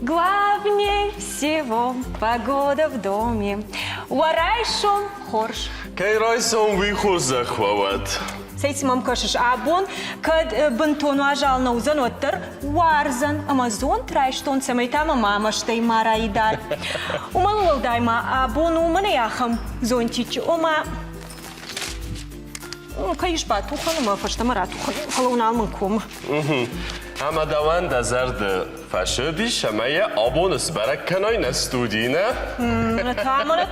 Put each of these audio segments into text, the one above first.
Главнее всего погода в доме. Уарайшон хорш. Кайрайсон выхуз захвават. Сейтимам кашиш абон, кад бентону ажал на узан оттер, уарзан, амазон трайштон самайтама мама штей мара идар. Уман волдайма абон умане яхам зонтич, ома... Каиш бату ханума фаштамара тухан, халуна алманкум. Ama davan da zardı faşödi şamaya abonus barak kanay na studine.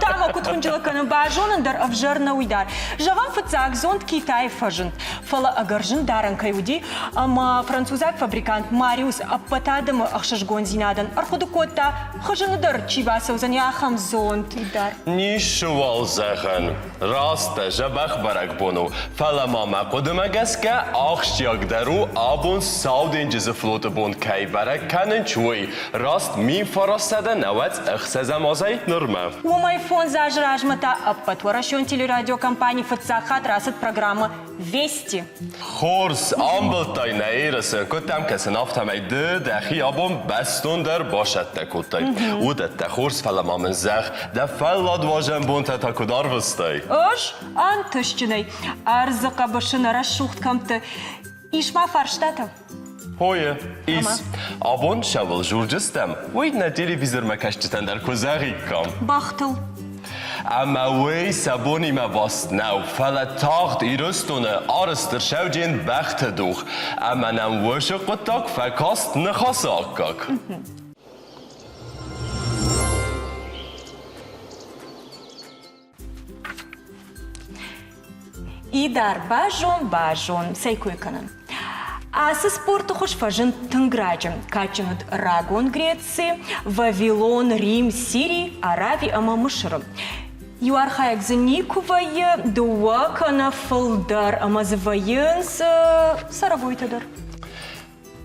Тама кутхунчила кана бажонан дар авжарна уйдар. Жаван фацак зонт Китай фажент. Фала агаржен даран каюди, ама французак фабрикант Мариус аппатадам ахшашгон зинадан. Арходукота хажанадар чиваса заняхам зонт идар. Нишвал захан. Раста жабах барак бону. Фала мама кодумагаска ахшяк дару абон саудин فلوت بوند کی برای کنن چوی راست می فرستاده نوات اخسازم ازای نرمه. У мой фон зажражмата аппатворашон телерадио компании фацахат расат программа Вести. خورس آمبلتای نیرسه کتم کسی نفتم ایده دخی آبون بستون در باشد تکوتای او ده خورس فلما من زخ ده فلاد واجن بون تا کدار وستای. اش آنتشتنی ارزقا باشن رشوخت کمت ایشما فرشتاتا. هویه ایس آبون شاول جورجستم وی نه تلویزیون مکشتن در کوزاری کام. باختل. اما وی سبونی ما باست نو فلا تاخت ایرستونه آرستر شوجین بخت دوخ اما نم وش قطاک فکاست نخواست آکاک. ایدار باجون سیکوی کنن. Асы спорту хош фажен танграджем, качанут Рагон Греции, Вавилон, Рим, Сирий, Аравия, Амамышрам. Юархаяк заникувая, дуакана фалдар, амазваенс саравойтадар.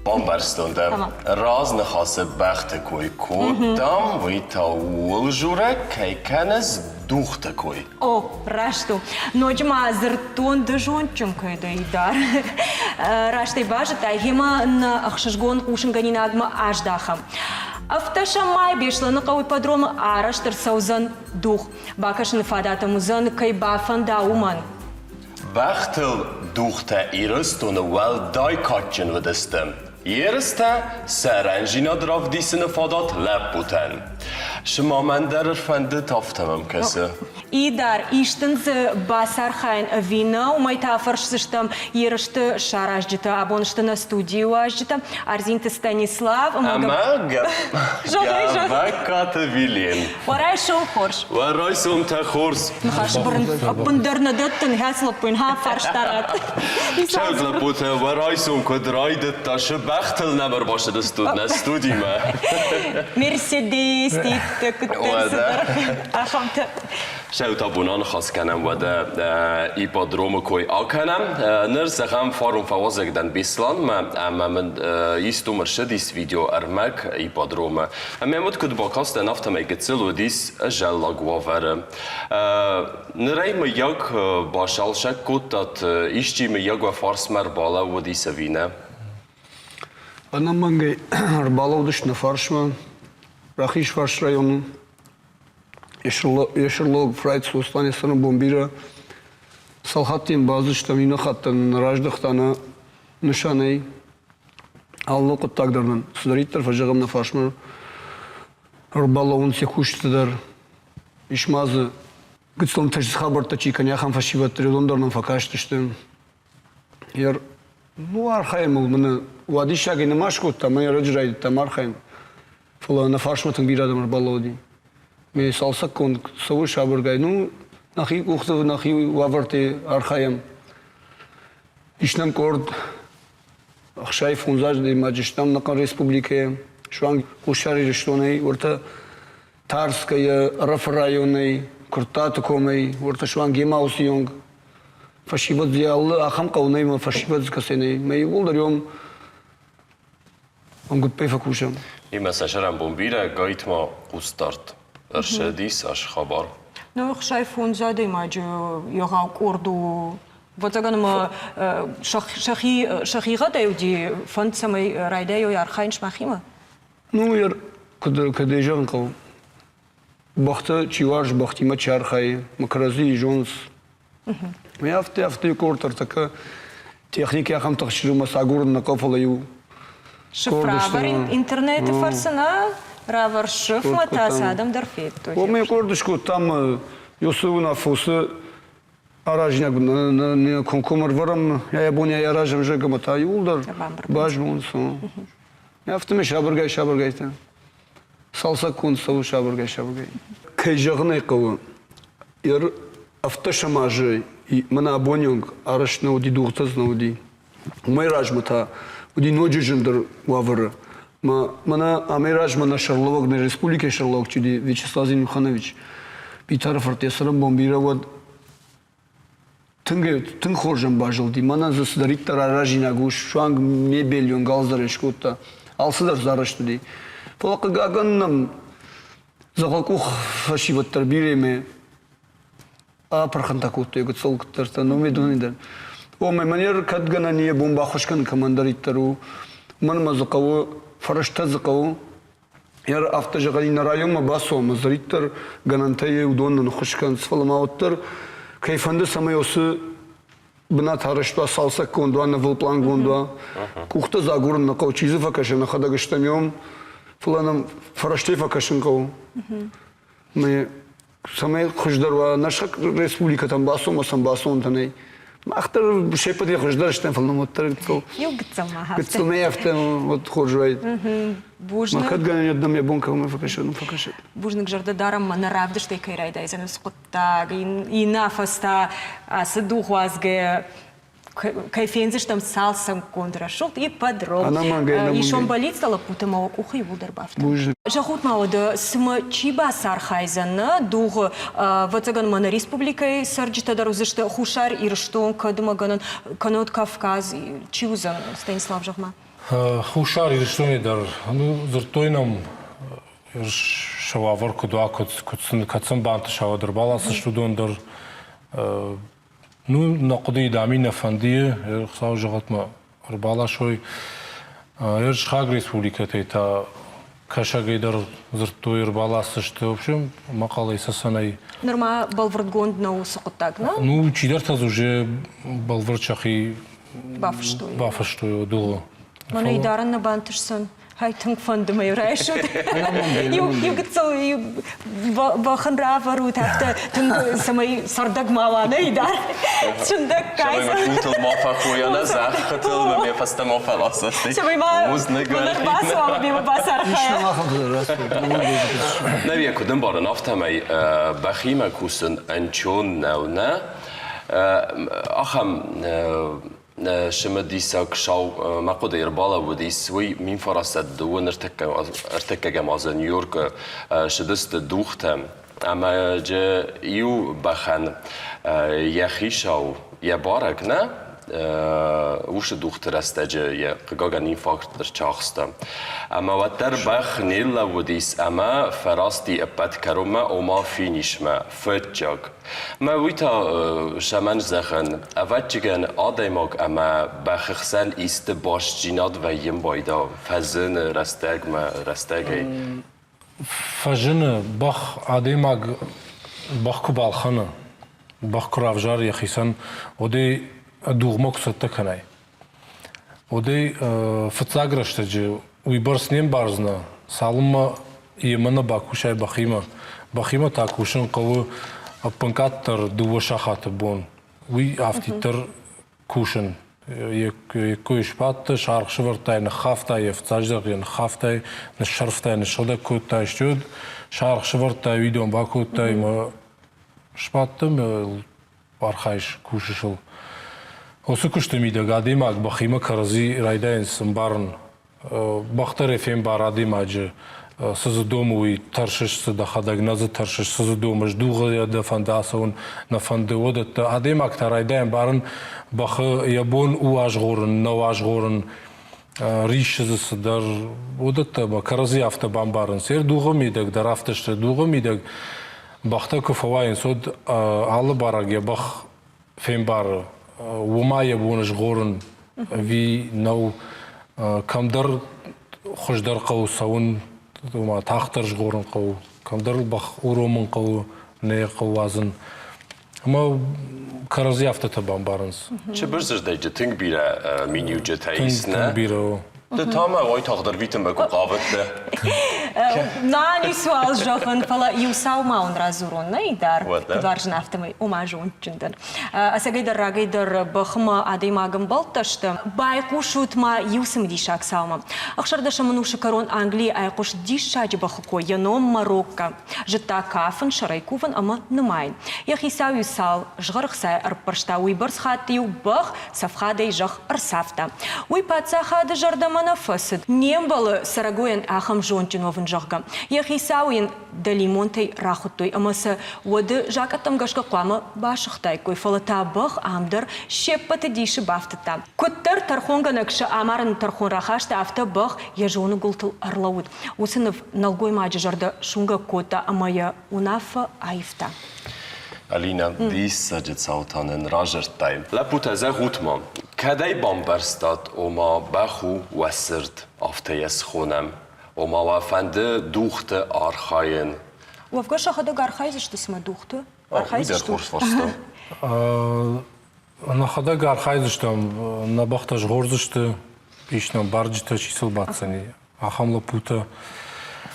Бомбарстундам. Раз нахасы бахты кой кодам, вы та улжура, кайканас дух такой. О, рашту. Ночма азертон дежончум кайда идар. Раштай бажа тайгема на ахшашгон ушинганинагма аждахам. Автошамай бешла на кауй подрома араштар саузан дух. Бакашны фадата музан кайбафан дауман. Бахтыл духта ирыстуны вал дай качын выдыстым. Yeriste serencina drav disini fadat lep buten. Şıma men derir fendi taftamam kesi. İdar iştınz basar hayn vina umay tafarşsıştam yerişte şarajcıta abonışta na studiyu ajcıta arzinti Stanislav ama gava katı vilin. Varay şov horş. Varay som te hors. Nhaş bındarna döttün heslapın ha farştarat. Çevle bute varay som kodraydet taşı bachtel nemer başladı studna studima. Mercedes شاید آبونان خواست کنم و ای پادروم کوی آکنم نرسه هم فارم فوازه کدن بیسلان اما من ایستو مرشد ایست ویدیو ارمک ای پادروم اما امود کد با کاست نفتم ای گتسلو دیس اجل لاغوافره نرای میاگ باشال شک کد داد ایشتی میاگ و فارس مر بالا و دیس وینه انا منگی بالا و دشت نفارشم رخیش فارش رایونو Ешерлог Фрайцу Станислава Бомбира Салхаттин базыштам инохаттан раждахтана нышаней Алло коттагдырнын судариттер фажагамна фашмыр Рбаловун секуштыдар Ишмазы гыцлом тажыз хабарта чиканяхан фашиваттыр лондорнан факаштыштым Ер ну архайм ул мына уадишаги немашкутта мая раджрайд там архайм Фула на фашматын бирадам Рбаловди Ми салсак кон сову шабыргай, ну, нахи кухту, нахи ваварте архаям. Ишнам корд, ахшай фунзаж де маджиштам накан республике, шванг ушари рештоней, урта Тарская, Раф районей, Куртатукомей, урта шванг Емаусионг. Фашибат зиаллы, ахам кауней, ма фашибат зкасеней. Мей волдарем, он гудпей факушам. Mesajeren bombire gait ma ustart. Ședis aș habar. Ну, шай фон задай маджи яга корду. Вот заган ма шахига дайуди фон самай райдаю ярхайнш махима. Ну, яр когда жанкал. Бахта чиваш бахтима чархай, макрази жонс. Я в кортер така техники ахам тахширу сагур на кафалаю. Шифравар интернет фарсана равар шиф матас адам дарфет. O me acordă tam eu sunt una fosă arajnia ne concomar varam ya bunia ya arajam jega mata yuldar baş bun son. Ya ftime şabergay ta. Salsa kun savu şabergay. Kayjagna qav. Yar afta şamajı mana abonyong arashna udi duğtaz nudi. May rajmata udi nojijindar wavr. Mana Amiraj mana Şarlovak ne Respublika Şarlovak çudi Vyacheslav Zimkhanoviç bir taraf artesarım bombira vad tın khorjam bajıldi mana zasdarit tararajina guş şu an mebelyon galzareshkota alsıdar zarashdi polaka gaganam zagalku fashivattar bireme a parxantakot yego tsolktarta no medonidan o manier kadgana niye bomba khoshkan komandarittaru man mazqavu فرشته زقو یار افتجاقی نرایوم باسو مزریتر گنانتای ودون نخشکن سفلماوتر کیفنده سمیوسه بنا تارشتوا سالسا کوندوا نفل پلان کوندوا کوخته زاگورن نکو چیزی فکشن نخدا گشتمیوم فلانم فرشته فکشن کو می سمی خوشدار و نشک رسپولیکا تام باسو مسام باسو انتنی اختر شپتی خوشدارشتن فلان متر کو Югцам ага. Гыцылны яфтен вот хожует. Бужны. Макат ганя одном я бонка мы факашет. Бужнык жарда дарам наравды что кайрайда изен скотта и нафаста асдухвазге кайфензиш там салсам контрашут и подром. И шон болит стала путама ухи вудербафт. Жахут мауда сма чиба сархайзана дух вацаган мана республикой сарджита дарузышта хушар ирштон кадмаганан канот Кавказ чиузан Станислав Жахма. Хушар ирштон дар ну зартойнам шававар кудуа кутсын бант шавадар баласы штудон дар ну нақди дамин афандие хсав жагатма арбала шой ерш хаг республика тета кашагайдар зартойр баласы что в общем мақала исасанай норма балвардгонд на усоқтак на ну чидарта уже балварчахи бафштой дуго мана идаран на бантышсан Хайтунг фонд май райшут. Югцал бахан раварут хafte тун самай сардаг мавана идар. Чундак кайс. Шабай мутул мафа хуяна зах хатыл мне фаста мафа ласасти. Шабай ма басу ама бima басар хая. Навия кудым барын автамай бахима кусын анчон науна ахам شمديسك شاو ما قد يربالا ودي سوي مين فرصت دون ارتكا جماز نيويورك شدست دوختم اما جا يو بخن يخي شاو يبارك نه وش دوختر استجا يا قاغاني فاكتور چاخستا اما وتر بخ نيلا وديس اما فراستي ابد كروما او ما فينيش ما فتجاك ما ويتا شمن زخن اوتجن ادماك اما بخخسل است باش جيناد و يم بايدا فزن رستاگ ما رستاگي فجن بخ ادماك بخ كبالخنا بخ كرافجار يخيسن ودي دوغموك ستكناي ودي فتساغرشتجي ويبرسنين بارزنا سالما يمنا باكوشاي بخيمه تاكوشن قو بنكاتر دو شخات بون وي افتيتر كوشن يكويش بات شارخ شورتاي نخافتا يفتاجر نخافتا نشرفتا نشدا كوتا شتود شارخ شورتاي ويدون باكوتاي ما شباتم بارخايش كوششل Осы күштемиде гадимак бахима карази райдаен сымбарын бахтар эфем барадим аджи сызы дому и таршиш сыда хадагназы таршиш сызы дому ждуғы яда фандасаун на фанды одатта адимак та райдаен барын бахы ябон у ажғорын, нау ажғорын ریشه در بودت با کرزی افت بامبارن سر دوغه میدک در افتش دوغه میدک بخته که فواین سود آل بارگی بخ فیم بار ومای بونش غورن وی نو کم در خوش در قو سون وما تخترش غورن قو کم در بخ اورومن قو نه قو وازن اما کرزی افت بامبارنس چه برزش دیگه تنگ بیره مینیو جتاییست نه؟ بیرو ده تامه وای تقدر ویتم بکو قابط ده Nani sual johan fala iu sau maun razurun na idar What the? kudar jnaftımı umajun cünden. Asagaydır ragaydır bakıma adayımagım baltaştı. Baykuş utma iusim dişak sauma. Akşarda şamanu şakaron Angliya aykuş dişacı bakıko yanom Marokka. Jıta kafın şaraykuvın ama nımayın. Yahi sau yusal jgarıksay arparşta uybars xatiyu bak safhaday jağ arsafta. Uypatsa xadı jardamana fısıd. Nembalı saragoyan aham jontinovın жахга. Яхи сауин дали монтей рахутой, амаса воды жакатам гашка клама башахтай, кой фалата бах амдар шеппата диши бафтата. Коттар тархонга накша амаран тархон рахашта афта бах яжону гултал арлауд. Усынов налгой маджи жарда шунга кота амая унафа айфта. Alina, dies sajet sautanen rajertay. Laputa za gutma. Kadai bomberstat oma bahu wasert aftayes khonem. Oma wafande duchte archaien. Вовгаша хада гархайзиш ты смадухты? Wieder kurs versta. На хода гархайзыштам, на бахташ горзышты, ишнам барджита чисел бацани. Ахамла пута.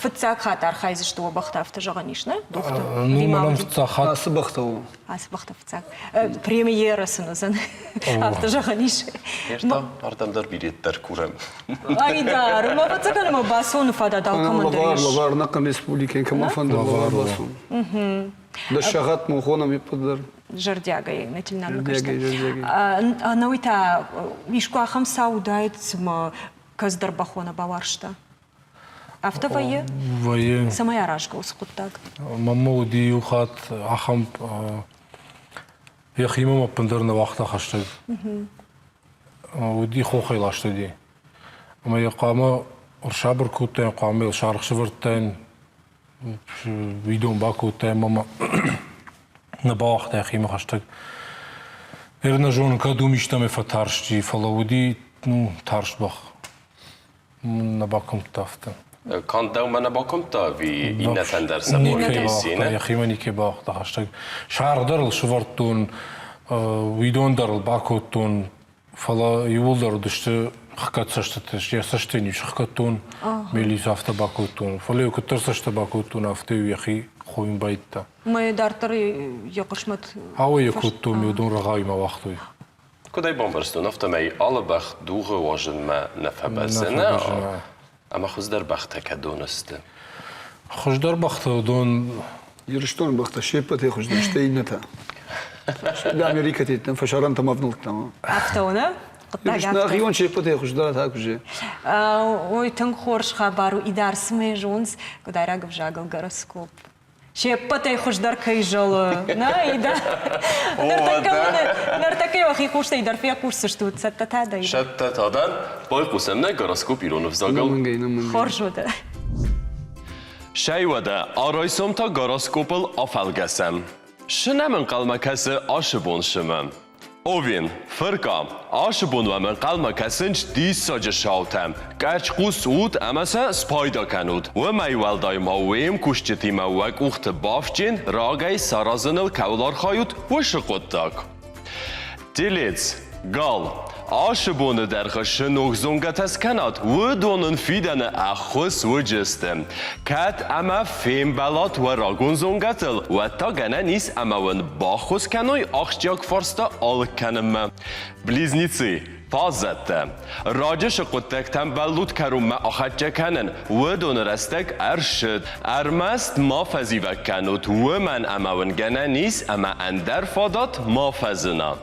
Фыцак хат архайзиш ты обахта автожаганиш, не? Духты. Ну, манам цахат. Nasıl baktı o? Асбахта фыцак. Премьерасыны зан автожаганиш. Erta ardamdar biretler kurem. Ayдар, ma фыцаканы ма басон фада далкамандыриш. Lavar nakam respubliken kama fanda lavar basun. Da şahat mı khonam yapıdır. Жардягай, на тельнану Жардягай. Науита, вишку ахам саудайт ма каздар бахона баваршта. Автовае? Вае. Самая рашка усқуттаг. Мамма уди ухат ахам яхима пандарна вақта хаштаг. Уди хохайлашты ди. Ама яқама уршабыр куттен, қамел шарықшывырттен, видеон бакуттен, мама на бақта яхима хаштаг. Ерна жон каду миштаме фатаршчи, фалауди, ну, таршбах. На баком тафтен. Kan da mana bakomta vi innefen der sabor يخيمني كباخ هاشتاج شعر درل شفرتون ويدون درل باكوتون فلا يولدر دشت حكات سشتش يا سشتني شخكتون ميلي سافتا باكوتون فلا يكتر سشتا باكوتون افتو يخي خوين بايتا ما دارتر يقشمت هاو يكوتون يدون رغاي ما وقتوي Kadai bomberstun afta mij alle bach doege wajen ma nefabazena. Ama khuz der bakhta doneste. خوش در بخت دون Yarıştan baktı şepet hoş işte inata. Da Amerika teten faşaran tamam tamam. Автона? Yarışna giyon şepet hoş da tak hoş. Ой, тан хорш хабару идар сме жонс, кудараг в жагал гороскоп. Шеппатай хуждар кайжалы. На, ида. Нартакай вахи кушта идар фия курсы штут саттата да ида. Shatta tadan boy qusemne goroskop ironov zagal. Хоржода. Şeyvada araysom ta goroskopal afalgasam. Şınamen qalmakası aşıbon şımam. Ovin, fırkam, aşıbon ve men qalmakasınç dis saca şautam. Kaç qus ud amasa spayda kanud. Ve meyvalday mavim kuşçeti mavak uxtı bafçin ragay sarazınıl kavlar xayut ve şıqottak. Dilitz, gal, aşıbonu derxışın oğzungatas kanat ve donun fidene axus ve cistim. Kat ama fem balat ve ragun zungatıl ve ta gene nis amavın baxus kanoy axcak farsta alık kanımme. Bliznici, Pazette. Racı quttek tembellut kerumme axatca kanen ve donrestek erşid. Ermest mafezivek kanut ve men amavın gene nis ama ender fadat mafezina.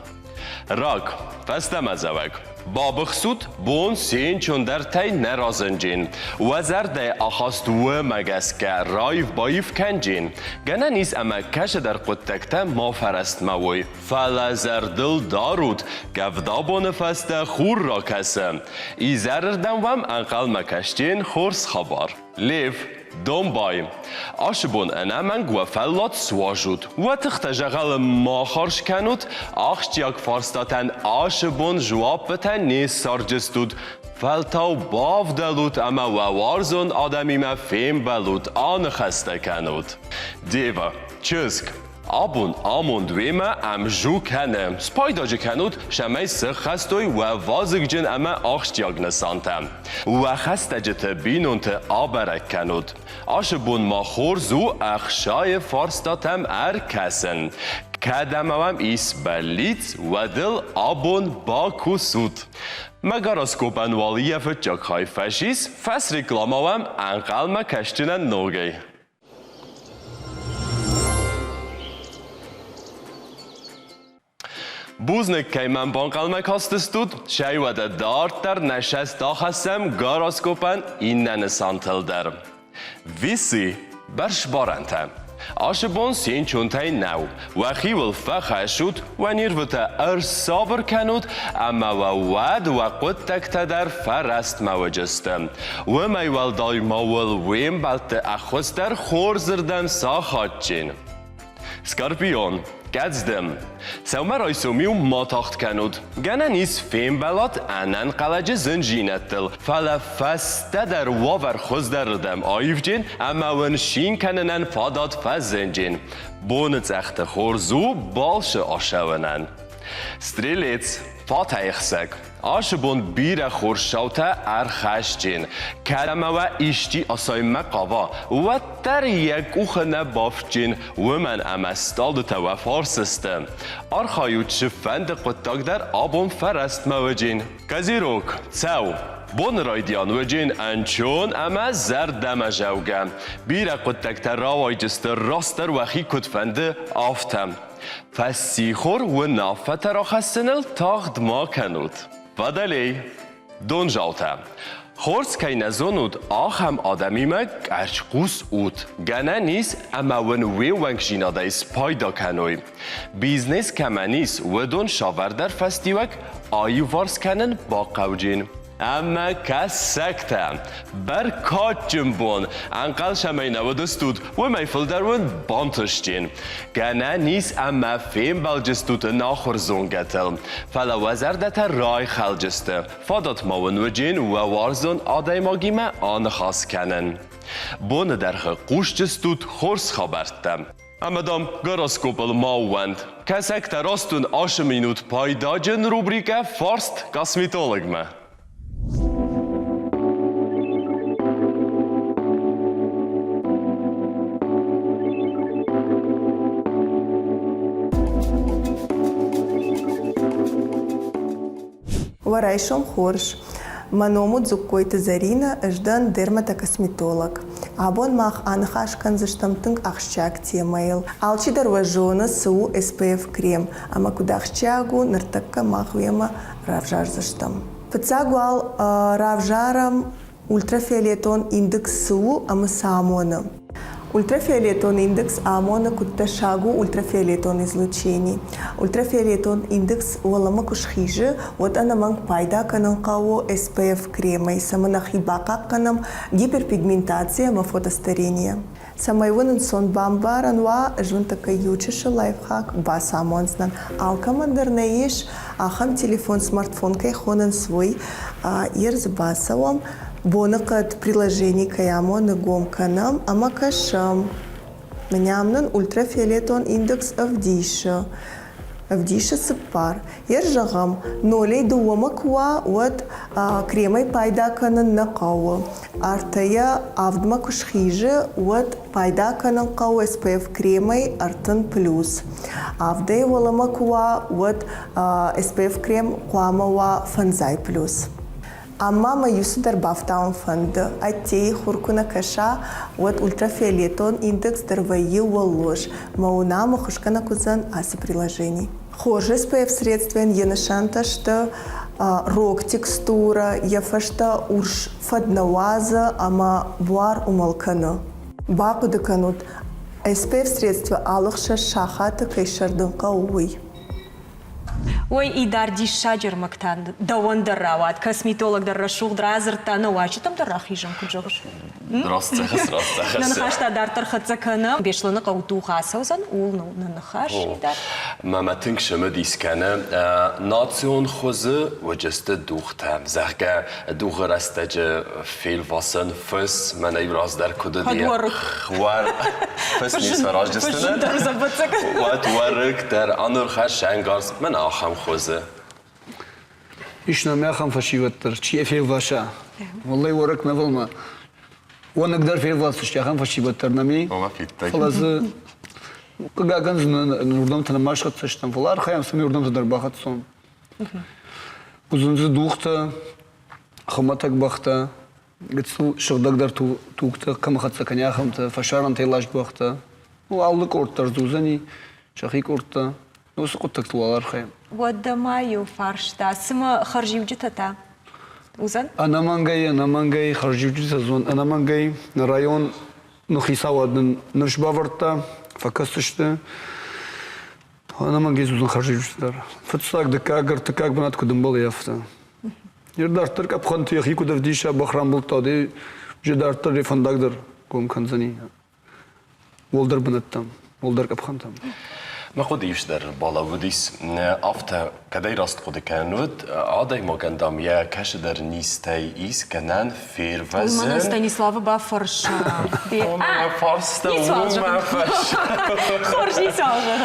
Rak, festemezevek. بابخسود بون سین چون در تی نرازنجین و زرده آخاست و مگس که رایف بایف کنجین گنه نیز اما کش در قدتکت ما فرست موی فلا زردل دارود گفدا بون فست خور را کسم ای زردن وم انقل مکشتین خورس خبر لیف دنبای آشبون انا من گوفلات سواجود و تختجغل ما خارش کنود آخشتیاک فارستاتن آشبون جواب بتن نیز سارجستود فلتاو باف دلود اما وارزون آدمی ما فیم بلود آن خسته کنود دیوا چسک آبون آمون دویمه ام جو کنم سپایداجه کنود شمی سر خستوی و وازگ جن اما آخشتیاگ نسانتم و خسته جت بینون ته آبرک کنود آشبون ما خورزو اخشای فارستاتم کسن کدموام ایس بلیت و دل آبون با کسود مگاراسکوپ انوالیه فتجاک های فشیس فس رکلاموام انقل ما کشتنن نوگی بوزنک که من بانقلمک هستستود شایوده دارت در نشست داخستم گاراسکوپن این ننسانتل درم ویسی برش بارنتم آشبون سین چونتای نو و خیول فخه شد و نیروته صابر کنود اما و ود و قدتکت در فرست موجستم و میوال دای مول ویم بلت اخوست در خورزردم ساخات چین سکارپیون گزدم سومر آیسومیو ما تاخت کنود گنه نیز فیم بلات انن قلج زنجینتل فلا فسته در واور خوز دردم آیف جین اما ونشین کننن فادات فز زنجین بونت اخت خورزو بالش آشونن ستریلیتس فاتحیخسک آشبون بیر خورشاوته ارخشجین کلمه و ایشتی آسای مقاوا و در یک اوخنه بافجین و من امستالده و فارسستم آرخایو چفند قطاق در آبون فرست موجین کزیروک سو بون رایدیان و جین انچون اما زردم جوگم بیر قطاق تر راوی جست راستر وخی کتفنده آفتم فسیخور و نافت را خستنل تاخت ما کنود بدلی دون جاوتم خورس که نزونود آخم آدمی مگ ارچقوس اوت گنه نیست اما ونوی ونگ جیناده ایس پایدا کنوی بیزنس کمانیس و دون شاوردر فستیوک آیو وارس کنن با قوجین اما کس سکتم بر کاچم بون انقل شمینه و دستود و میفل درون بانتشتین گنه نیست اما فیم بلجستود ناخور زونگتل فلا وزردت رای خلجسته فادات ماون و جین و وارزون آدای ماگیمه آن خاص کنن بون درخ قوش جستود خورس خبرتم اما دام گراسکوپل ماوند کسک تراستون آش مینوت پایداجن روبریکه فارست کاسمیتولگمه Варайшом хорш. Маному дзуккойты Зарина ждан дерматокосметолог. Абон мах анхаш канзыштамтынг ахшчак темайл. Алчи дарважона су SPF крем. Ама кудахчагу нартакка махвема равжар зыштам. Пыцагуал равжарам ультрафиолетон индекс су ама самона. Ультрафиолетон индекс АМОНа кутта шагу ультрафиолетон излучений. Ультрафиолетон индекс уалама кушхижи, вот она манг пайда канам као SPF крема и саманахибака канам гиперпигментация ма фотостарение. Самайвунен сон бамбаранва жунтака ючиша лайфхак бас амонзнан. Алкамандарнаиш ахам телефон смартфон кайхонан свой ирз басавам. Бонакат приложений каямон гом канам амакашам. Мнямнан ультрафиолетон индекс авдиша. Авдиша сыпар. Ержагам нолей дуомаква вот кремой пайда канан накауа. Артая авдма кушхиже вот пайда канан кау SPF кремой артан плюс. Авдай воламаква вот SPF крем куамава фанзай плюс. Амма юсудар бафтаун фанд атей хуркуна каша вот ультрафиолетон индекс дарваи волож мауна махушкана кузан асы приложений. Хоже SPF средствен енашанта что рок текстура, яфашта урш фаднаваза, ама буар умалкана. Бапы канут SPF средства алықша шахата кайшардынқа уй. Ой, Идар дишаджер мактан, давандар рават, косметолог дар шугдра азыртаны вачы там дар рахижам куджогыш. Растцахас. Нанхашта дар тархатсаканы, бешланы қауту хасаузан, улну нанхаш, Идар. ما تنكش مدي سكانة ناتسيون خوزة وجست دوختم زهكا دوغ رستج فيل واسن فس من ايبراز در كده دي هدورك. خوار فس نيس فراج جستنا در زبطسك. واتورك در انور خش انگارس من آخم خوزة إيش نام ياخم فشيوتر شيء في الفاشا والله ورك نظلمه ونقدر في الفاس ياخم فشيوتر نامي وما في التاك خلاص كجاكن نردم تنماش قد سشتم فلار خيام سمي نردم تدر باخت صوم وزنز دوخته خمتك بخته قتسو شغدك در توكته كم خد سكن ياخمته فشارن تيلاش بخته وعلق أورتر زوزني شخيك أورتا وسقطك طوال خيام ودمايو فارشتا سما خرجي وجتتا وزن أنا مانجاي خرجي وجدت زون أنا مانجاي نرايون نخيسا ودن نرشبا ورتا فكستشته أنا مانجاي زون خرجي وجدت فتساق دكاغر تكاغ بنات كدنبال يافتا يردار ترك أبخان تيخي كدف ديشا بخرام بلتا دي جدار تر فندق در قوم كنزني ولدر بنتم ولدر أبخان تم ما خود يفش در بالا وديس افتا كداي راست خود كانود عادي ما كندام يا كاش در نيستاي ايس كنان فير Мана وزن Станислава Бафарш. وما فارستا وما فش Хорж не салжа.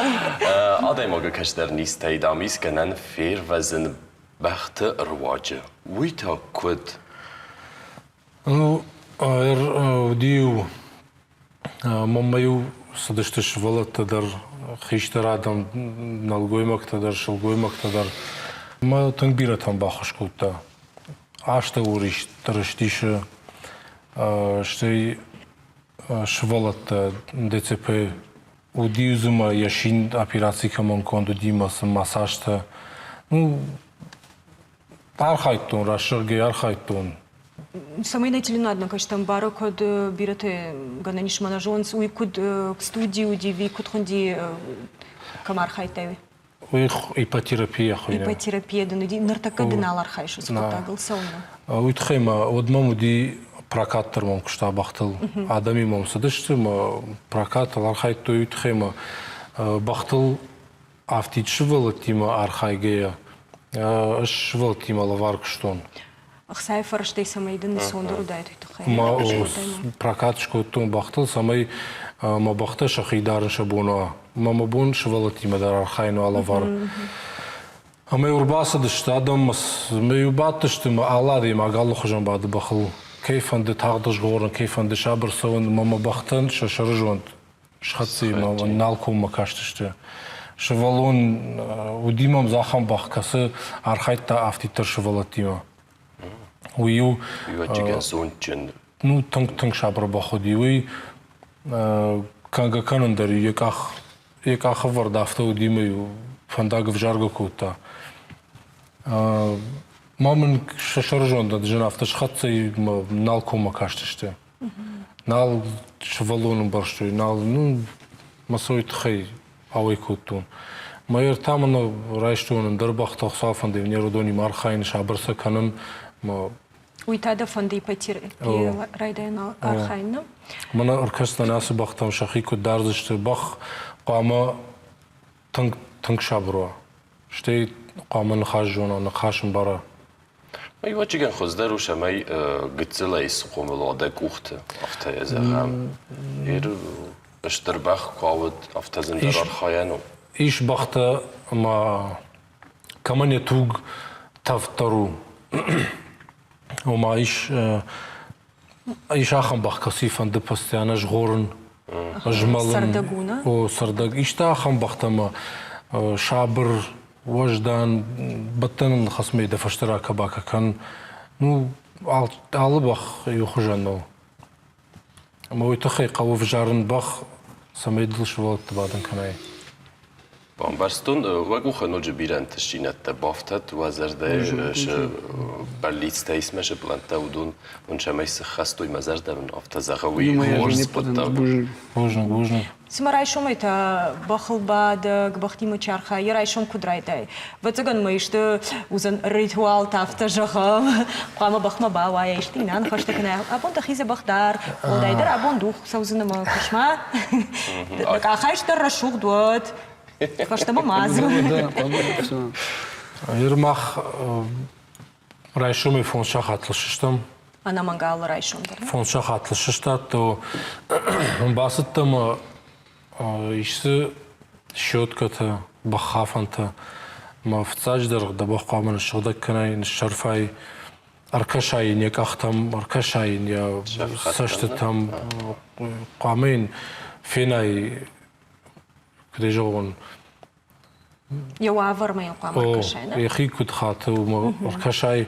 عادي ما كاش در نيستاي دام ايس كنان فير وزن بخت رواجه ويتا كود Ну, дию мамаю съдъщаш вълата дар хища радам налгоймакта дар шалгоймакта дар ма тангбира там бахашкута ашта уриш тарыштиша ще швалата ДЦП удиузума яшин операции камон конду димас масажта ну архайтон рашырге архайтон Самый найтилинадно, конечно, там баро код бирате гананиш манажонс уй код студии удиви код хонди камар хайтеви. ипотерапия хойна. Ипотерапия да нуди нартака диналар хайшу спотагал сауна. Уйтхема одмаму ди прокаттар мом кушта бахтал адами мом садышты ма прокаттал архайто уйтхема бахтал автичвал тима архайгея швал тима лавар куштон. Ахсай фарштай самай да не сондору дайт уйтхай. Ма прокатшко тон бахтал самай ма бахта шахидарн шабуна ма мабун швал тима дар архайно алавар. Ама урбаса дышты адам ме убаттышты ма алады ма галлы хожан бады бахыл кейфан де тагдыш горын кейфан де шабыр савын мама бахтан шашарыжван шхатсы ма налком ма каштышты швалон удимам захам бахкасы архайтта автитар швалатима уйу يوجيكن زونчен ну танк шабыр баходи уй канга канандар яках варда авто удимаю фандаг в жарго кута мамын шашаржон да жена автошхатца и налкома каштышты нал швалоным барштой нал ну масой тхай авай кутун майер тамына райштонын дырбах тохсафан деп неродони мархайн шабырса каным Уйтада фонды ипотерапия райдайна архайна. мана оркестра насы бахтам шахику дардышты бах қама танк шабруа штей قامن خاجونا نخاشن برا ما يوجيكن خزدر وشماي قتلا يسقوم الوضع كوخت أفتا يزغام اشتربخ قاود أفتا زندرار خاينو إيش بختا ما كمان يتوق تفترو وما إيش آخم بخ كصيفا دبستيانا جغورن أجملن سردقونا وسردق إيش تاخم بختا ما شابر وجدان بطن خصمي دفع اشتراك باكا كان نو على بخ يخرجنو اما ويتخي قوف جارن بخ سميدل شوالت بعدن كناي Բամբարստուն վագու խնոջը բիրան տշինատ տա բավթատ ու ազարդե բալիցտայիս մեշը պլանտա ուդուն ունչամայս խաստույ մազարդավն ավտազաղավի խորս պտա Բուժնը։ Смарайшом это бахылбады, гбахтимы чарха, ярайшом кудрайдай. Вацаган мы что узан ритуал тафта жахам, қама бахма бава яштинан хаштакна. Абон тахиза бахдар, одайдар абон дух саузынама кушма. Ахайштар рашух дуат. Хаштама мазу. Ермах райшом и фон шахатлышыштым. Она мангала райшом. Фон шахатлышыштат, то басыттым işsi щетката бахафанта ма вцаждер да бахқамын шғдакканай шарфай аркашай некахтам аркашай я саштатам қамын фенай куде жоғын Я вармай қама аркашай, да? Ехи кудхаты аркашай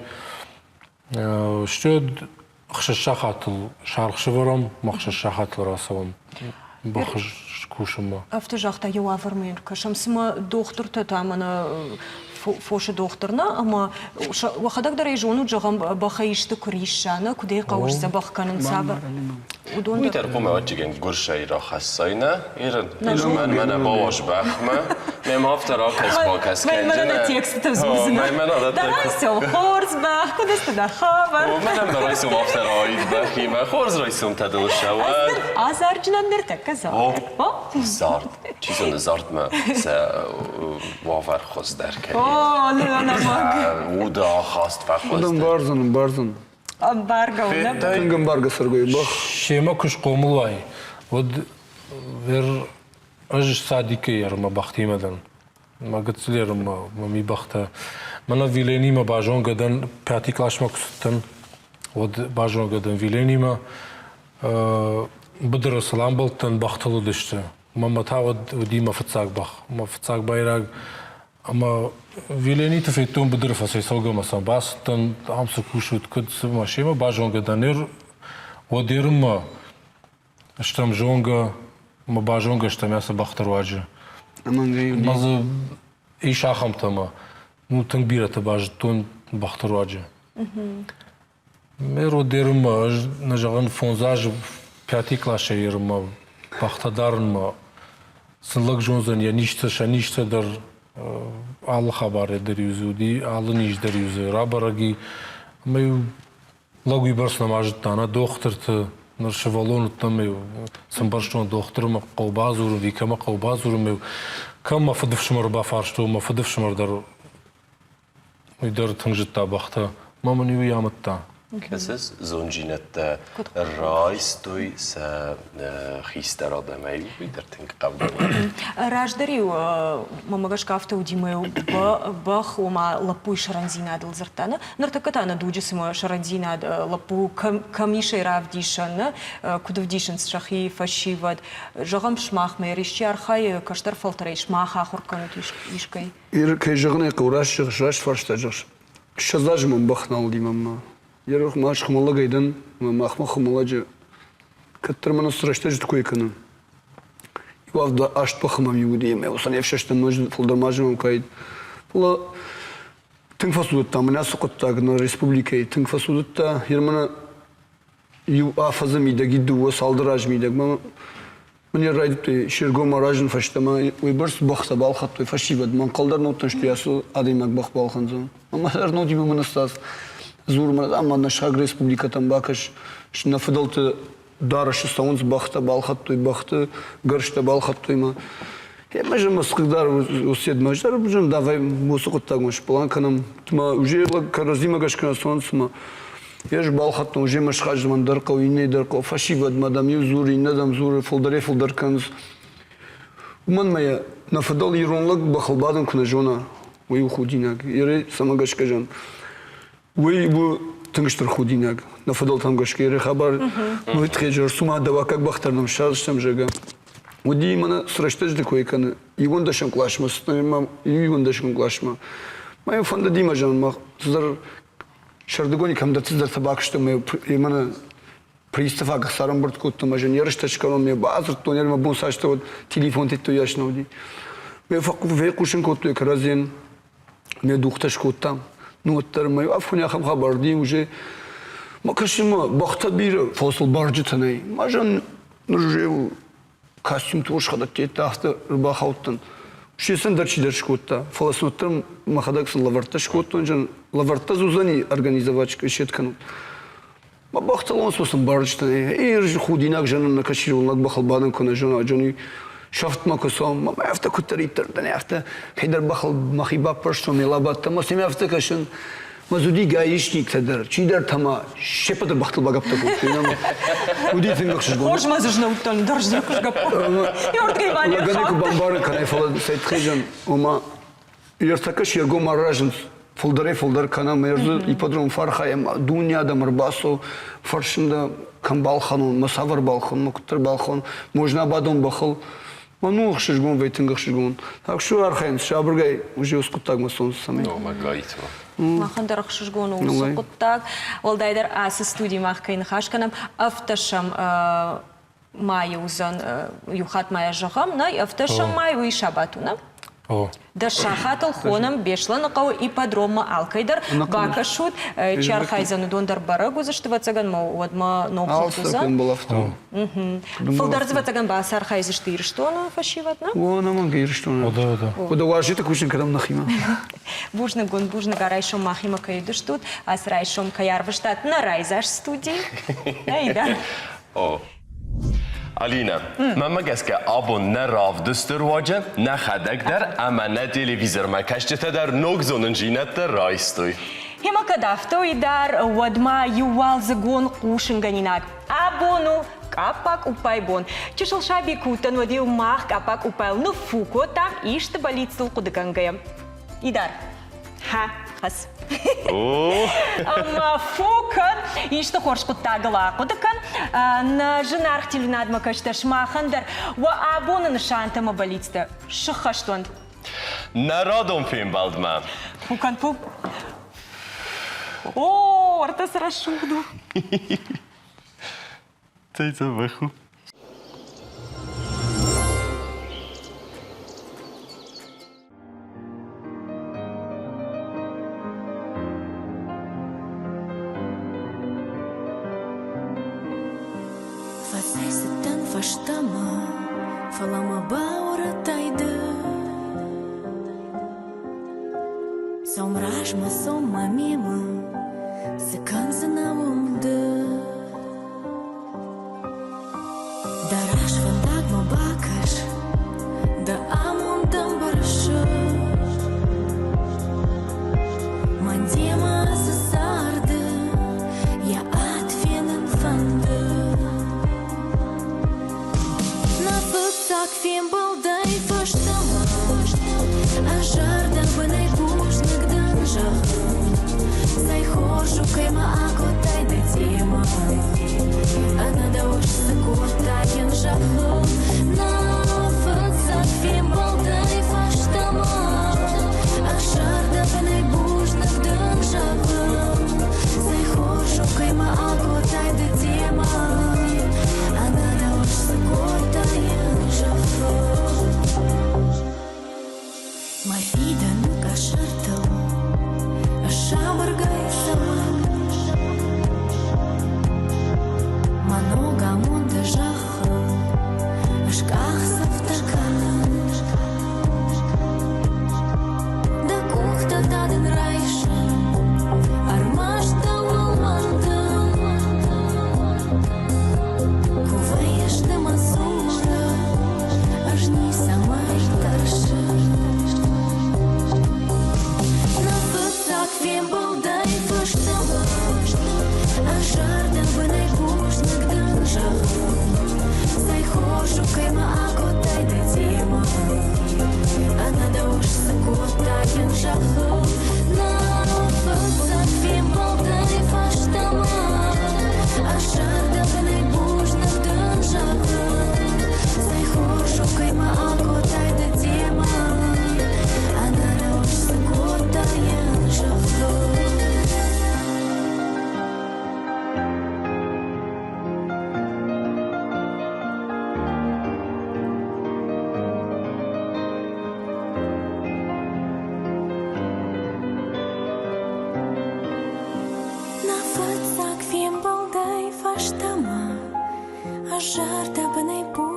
штед хшашахатл шархшварам махшашахатл расавам бахш кушама. Автожахта я вармай аркашам сама доктор там она фоша докторна, ама вахадак дарай жону жагам бахаишты куришана, куде қауш забахканын сабыр. Митер қоме отчиген гуршай рахассайна, ирен мен баваш бахма, мем автор акас бакас кенджина. Мен текстта зузина. Дарайсом хорс бах, куде стада хабар. Менем дарайсом автор аид бахима, хорс райсом тадыл шавад. Азарджинан нертека зар. Зарт. Чизон зарт ма се вавар хос дерке. Лена маг. Уда хаст фахос. Барзан. Барга уна. Тынгын барга сыргой бах. Шема kuş qomulay. Od ver aj sadike yarma baxtimadan. Ma gıtslerim ma mi baxta. Mana vilenima bajongadan pratiklaşmak üstün. Od bajongadan vilenima bıdır salambaltan baxtalı düştü. Mama tavod dima fıtsak bax. Ma fıtsak bayrag ama vilenite fetun bıdır fasay salgamasan bastan amsa kuşut kıtsı ma şema bajongadanır Одерма, штам жонга, маба жонга, штам яса бахтарваджи. Маза и шахам тама, ну тангбирата баж тон бахтарваджи. Мер одерма, на жаган фонзаж пяти клаша ерма, бахтадарма, сынлык жонзан я ништа дар аллы хабаре дар юзуди, аллы ниш дар юзу, рабараги, маю Лагуй барсна мажтана докторты на шевалонутнаме самбарштон докторма қаубазуру викама қаубазуру кама фадывшмар бафаршту ма фадывшмар дар тыңжытта бахта мама не уяматта Кесес зонжинетте райс той се хистер адамай бидер тинг қабда. Раждариу мамагаш кафта удимаю бах ума лапу шаранзина дал зартана. Нартаката на дуджи сма шаранзина лапу камишей равдишан кудавдишан шахи фашивад жагам шмах меришчи архай каштар фалтарей шмах ахурканут ишкай. Ир кайжагны кураш шаш фарштажаш. Шазажман бахнал димамма. Ярох маш хмалагайдан махма хмаладжа каттырмана сраштаж ткойкана. Ивавда ашт пахмам юдиме усан евшаштан нож фулдармажмам кайд. Пула тыңфасудутта мына сукутта на республикай тыңфасудутта ермана ю афазамида гидду салдыражмида мне райдты ширгома ражын фаштама уйбарс бахса балхаттой фашибад ман калдар нотан что ясу адаймак бах балханзан. Амалар нотиме манастас Зурма, ама на шаг республика там бакаш, на федалте дараши саунс бахта балхаттой бахта, гаршта балхаттой ма. Я между маскдар усед маждар, бужем давай мусукот так маш планканам, тма уже каразима гашкана сонсма. Я ж балхатно уже маш хаджман дарка уйне дарка фашивад мадам юзури надам зури фолдаре фолдарканс. Уман моя на федал иронлак бахалбадан кунажона, уй худинак, ире самагашкажан. Вы бу тыңштыр худинаг на фадал тамгашкере хабар вы тхежер сума дава как бахтарным шарштам жага уди мана сраштаж декойканы игондашам клашма снайма игондашам клашма май фонда димажан ма зар шардыгони камда тиздар табак что мы мана пристава гасарам бортко тамажан ярштачкаро ме базр тонер ма бон сашта вот телефон тето яшнауди في قوشن كوت كرازين مي دوختش كوتام نوتر ما أفهم خم خبر دي وجه ما كشما بخت بير فاصل بارجتني ما جن نرجع كاستيم توش خدت تحت ربا خوتن شيء سندر شيء درش كوتا فلسطين ما خدك سلافرتش كوتن جن لافرتا زوزاني организовать كشيت كانوا ما بختلون سوسن بارجتني إيرج خوديناك جن نكشير ونك بخل بعدين كنا جوني شفت ما كسام ما عرفت كتريتر دني عرفت كيدر بخل مخيبة برشتوني لابد ما سمع عرفت كشن ما زودي جايش نيك تدر شيدر تما شبه بختل بقبتك وكذا ودي تنقش شغل Боже, ма зажна утон, даже зркаш га по. Йорт га Иван لقد Ерхан. بامبار كان يفعل سيد خيجان وما يرتكش يرجو مراجن فولدر كان مرز يبدرون فرخة دنيا دم رباسو فرشندا كم بالخون مسافر بالخون مكتر بالخون можно بعدهم بخل منو خشجون ويتنق خشجون так شو أرخين شابرجاي وجي اسكتاق مسون سامي Магайт. Махан дарах шишгону усукуттак. Ол дайдар асы студии махкайны хашканам автошам май узан юхат мая жахам, на автошам май уи шабатуна. О. Да шахатал хонам бешлан қау ипподрома алкайдар бакашут чархайзану дондар барагу заштывацаган ма одма Алстакен нобхузан. был авто Фалдарзвацаган ба сархайзы штирштону фашиватна. вон аман гейрштон Да. куда важит кушин когда нахима Бужны гарайшом махима кайдыштут, ас райшом каярваштат на райзаш студии. Айда. О. Alina, من مگس که آبو نه راف دستر واجه نه خدک در اما نه تلویزر ما کشته در نوک زونن جینت در رایستوی. Хема кадавто идар вадма ювал загон кушинганинак. Абону капак упайбон. Чешел шаби кутан вадил мах капак упайл ну фуко так ишта болицл кудагангая. Идар. Ха, хас. О. Ама фукан ишта хорш кутагала кудакан на женарх теленадма кашташ махандар ва абона на шантама болицта. Шахаштон. نرادم فیلم بالد من. Фукан фук. О, артас расшуду. Тейте виху. Фасайсаттан фаштама, фалама баура тайды. Сомражма сома мема, сыканзы навумды. Дараш фандагма бакаш, да амундам барышы. Мандема сысарды, я атфенен фанды. Так фем балдай фаштама, а жардан бынай бушник данжах. Сай хожу кайма акотай да тема, а надо уж сакотаен жаху. На фацак фем балдай фаштама, а жардан бынай бушник данжах. Сай хожу кайма акотай да тема, а надо уж сакотаен. Мафидан кашартал, шабаргай сама. Много мунда жахал,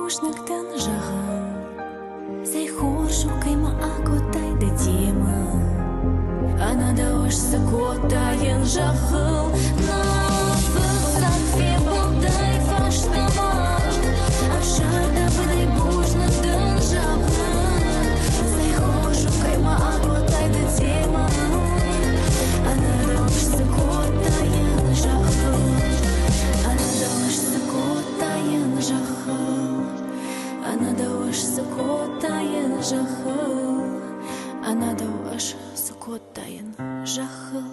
бушныктан жағын Сайхор шукайма акотай да дема Анада ошсы котайын жағыл Нафықсан фебалдай фаштама Ашарда быдай бушныктан жағын Сайхор шукайма акотай да дема Анада ошсы котайын жағыл Анада ошсы котайын жағыл Anada ush sukotayin jahil Anada ush sukotayin jahil